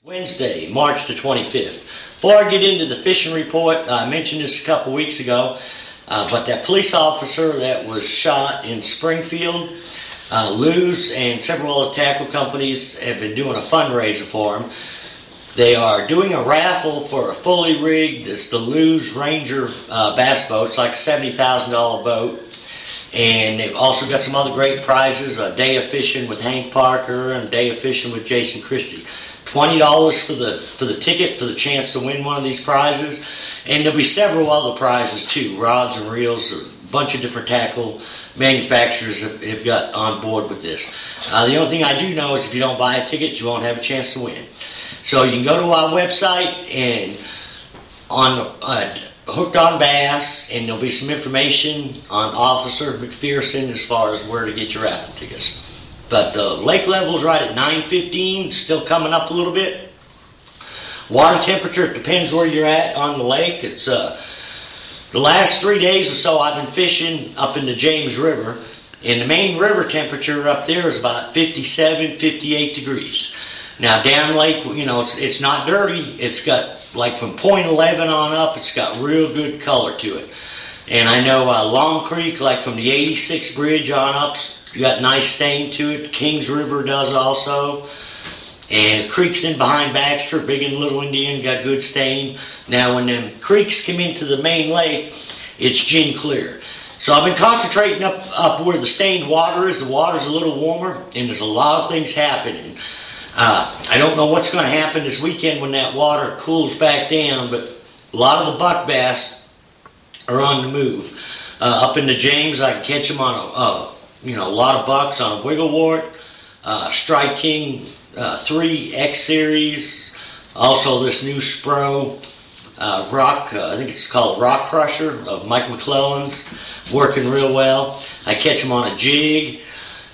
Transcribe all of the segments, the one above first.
Wednesday, March the 25th. Before I get into the fishing report, I mentioned this a couple weeks ago, but that police officer that was shot in Springfield, Lew's and several other tackle companies have been doing a fundraiser for him. They are doing a raffle for a fully rigged, it's the Lew's Ranger bass boat. It's like a $70,000 boat. And they've also got some other great prizes, a day of fishing with Hank Parker and a day of fishing with Jason Christie. $20 for the ticket for the chance to win one of these prizes. And there'll be several other prizes too, rods and reels, a bunch of different tackle manufacturers have got on board with this. The only thing I do know is if you don't buy a ticket, you won't have a chance to win. So you can go to our website and on Hooked on Bass, and there'll be some information on Officer McPherson as far as where to get your raffle tickets. But the lake level's right at 9:15, still coming up a little bit. Water temperature, it depends where you're at on the lake. It's the last 3 days or so I've been fishing up in the James River, and the main river temperature up there is about 57, 58 degrees. Now down lake, you know, it's not dirty. It's got like from point 11 on up, it's got real good color to it. And I know Long Creek, like from the 86 bridge on up, got nice stain to it. Kings River does also. And creeks in behind Baxter, Big and Little Indian, got good stain. Now when them creeks come into the main lake, it's gin clear. So I've been concentrating up where the stained water is. The water's a little warmer, and there's a lot of things happening. I don't know what's going to happen this weekend when that water cools back down, but a lot of the buck bass are on the move. Up in the James, I can catch them on a lot of bucks on a wiggle wart, Strike King 3 X Series, also this new Spro rock, I think it's called Rock Crusher of Mike McClellan's, working real well. I catch them on a jig,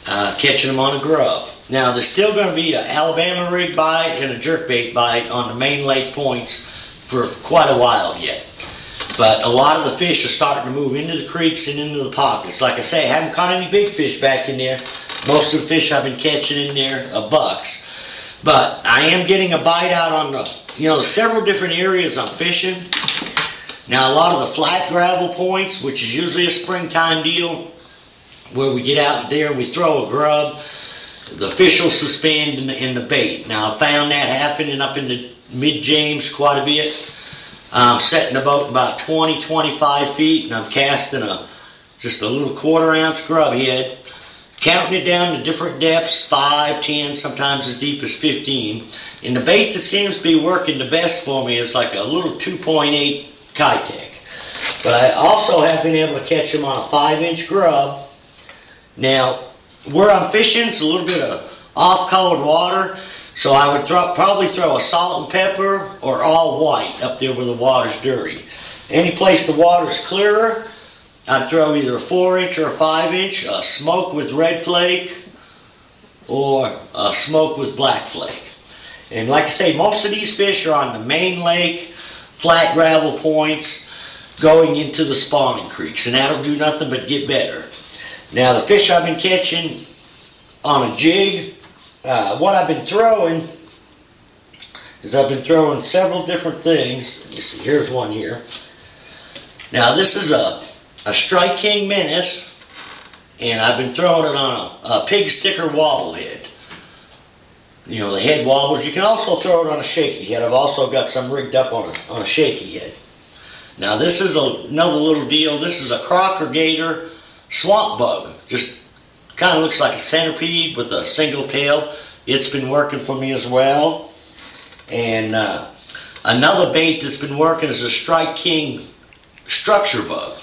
catching them on a grub. Now there's still going to be an Alabama rig bite and a jerkbait bite on the main lake points for quite a while yet. But a lot of the fish are starting to move into the creeks and into the pockets. Like I say, I haven't caught any big fish back in there. Most of the fish I've been catching in there are bucks. But I am getting a bite out on the, several different areas I'm fishing. Now a lot of the flat gravel points, which is usually a springtime deal, where we get out there and we throw a grub, the fish will suspend in the bait. Now I found that happening up in the mid-James quite a bit. I'm setting the boat about 20, 25 feet, and I'm casting just a little 1/4 ounce grub head, counting it down to different depths, 5, 10, sometimes as deep as 15. And the bait that seems to be working the best for me is like a little 2.8 Kitech. But I also have been able to catch them on a 5-inch grub. Now, where I'm fishing, it's a little bit of off-colored water, so I would probably throw a salt and pepper or all white up there where the water's dirty. Any place the water's clearer, I'd throw either a 4-inch or a 5-inch, a smoke with red flake, or a smoke with black flake. And like I say, most of these fish are on the main lake, flat gravel points, going into the spawning creeks, and that'll do nothing but get better. Now the fish I've been catching on a jig, what I've been throwing is I've been throwing several different things. You see, here's one here. Now this is a Strike King Menace, and I've been throwing it on a pig sticker wobble head. The head wobbles. You can also throw it on a shaky head. I've also got some rigged up on a shaky head. Now this is another little deal. This is a Crocker Gator swamp bug. Just kind of looks like a centipede with a single tail. It's been working for me as well. And another bait that's been working is a Strike King structure bug.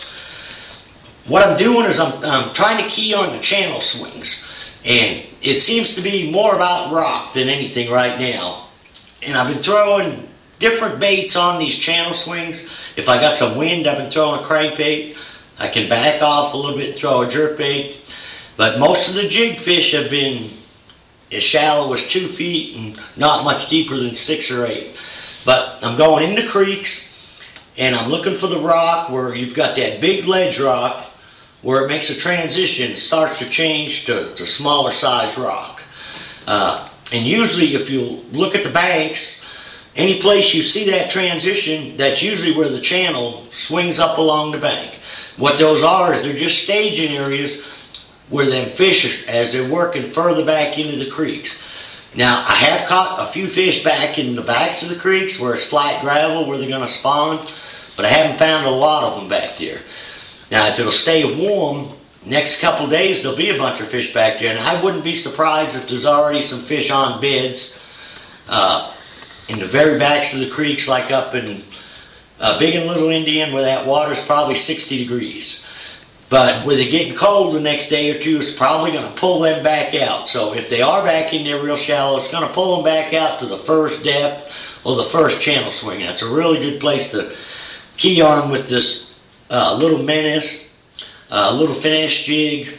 What I'm doing is I'm trying to key on the channel swings, and it seems to be more about rock than anything right now. And I've been throwing different baits on these channel swings. If I got some wind, I've been throwing a crankbait. I can back off a little bit and throw a jerkbait. But most of the jig fish have been as shallow as 2 feet and not much deeper than 6 or 8. But I'm going into creeks, and I'm looking for the rock where you've got that big ledge rock where it makes a transition, starts to change to smaller size rock. And usually if you look at the banks, any place you see that transition, that's usually where the channel swings up along the bank. What those are is they're just staging areas where them fish, as they're working further back into the creeks. Now, I have caught a few fish back in the backs of the creeks where it's flat gravel where they're going to spawn, but I haven't found a lot of them back there. Now, if it'll stay warm, next couple of days there'll be a bunch of fish back there, and I wouldn't be surprised if there's already some fish on beds in the very backs of the creeks, like up in Big and Little Indian, where that water's probably 60 degrees. But with it getting cold the next day or two, it's probably going to pull them back out. So if they are back in there real shallow, it's going to pull them back out to the first depth or the first channel swing. That's a really good place to key on with this little menace, little finesse jig.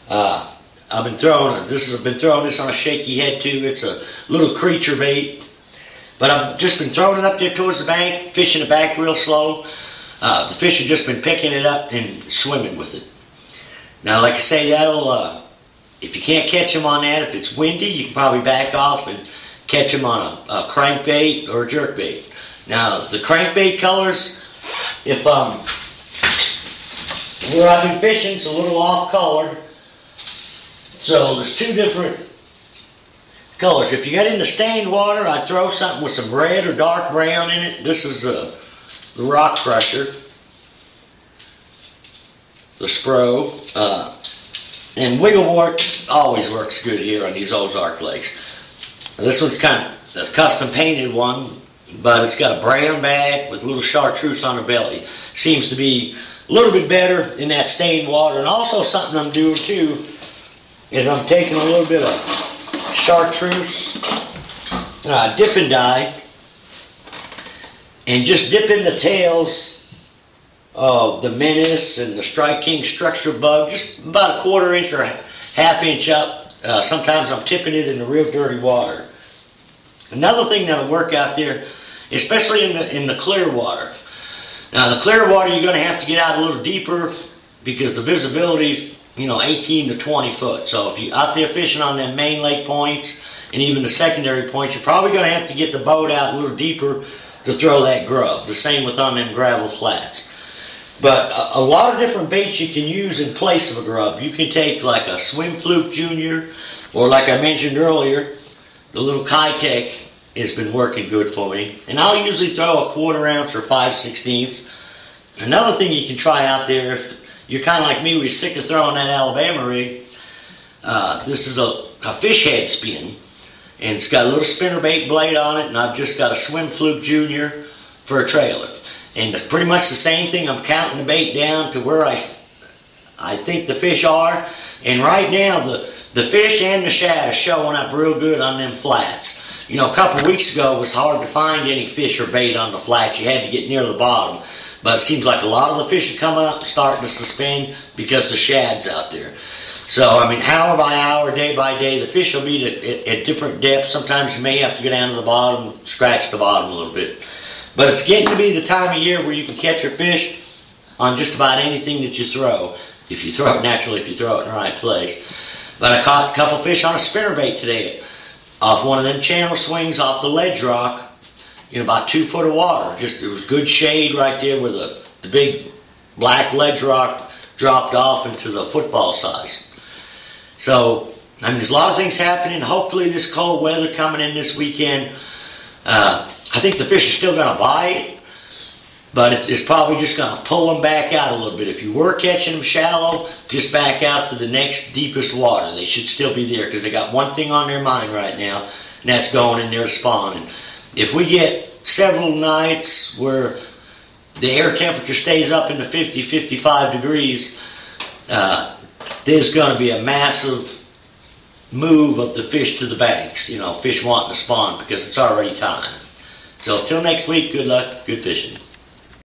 I've been throwing this on a shaky head too. It's a little creature bait, but I've just been throwing it up there towards the bank, fishing it back real slow. The fish have just been picking it up and swimming with it. Now, like I say, that'll if you can't catch them on that, if it's windy, you can probably back off and catch them on a crankbait or a jerkbait. Now, the crankbait colors, if where I've been fishing, it's a little off colored. So there's two different colors. If you get into stained water, I throw something with some red or dark brown in it. This is the rock crusher, the Spro, and wigglewort always works good here on these Ozark lakes. This one's kind of a custom painted one, but it's got a brown back with a little chartreuse on the belly. Seems to be a little bit better in that stained water. And also something I'm doing too is I'm taking a little bit of chartreuse dipping dye and just dipping the tails of the Menace and the Strike King structure bug, just about a 1/4 inch or ½ inch up. Sometimes I'm tipping it in the real dirty water. Another thing that'll work out there, especially in the clear water. Now, the clear water, you're going to have to get out a little deeper because the visibility is, 18 to 20 foot. So if you're out there fishing on them main lake points and even the secondary points, you're probably going to have to get the boat out a little deeper to throw that grub. The same with on them gravel flats. But a lot of different baits you can use in place of a grub. You can take like a Swim Fluke Junior, or like I mentioned earlier, the little Kitech has been working good for me. And I'll usually throw a 1/4 ounce or 5/16. Another thing you can try out there, if you're kind of like me, we're sick of throwing that Alabama rig, this is a fish head spin. And it's got a little spinnerbait blade on it, and I've just got a Swim Fluke Junior for a trailer. And pretty much the same thing. I'm counting the bait down to where I think the fish are. And right now, the fish and the shad are showing up real good on them flats. A couple weeks ago, it was hard to find any fish or bait on the flats. You had to get near the bottom. But it seems like a lot of the fish are coming up and starting to suspend because the shad's out there. So, hour by hour, day by day, the fish will be at different depths. Sometimes you may have to go down to the bottom, scratch the bottom a little bit. But it's getting to be the time of year where you can catch your fish on just about anything that you throw. If you throw it naturally, if you throw it in the right place. But I caught a couple fish on a spinnerbait today off one of them channel swings off the ledge rock in about 2 foot of water. It was good shade right there where the big black ledge rock dropped off into the football size. So, there's a lot of things happening. Hopefully this cold weather coming in this weekend, I think the fish are still going to bite, but it's probably just going to pull them back out a little bit. If you were catching them shallow, just back out to the next deepest water. They should still be there because they got one thing on their mind right now, and that's going in there to spawn. And if we get several nights where the air temperature stays up in the 50, 55 degrees, there's going to be a massive move of the fish to the banks. Fish wanting to spawn because it's already time. So until next week, good luck, good fishing.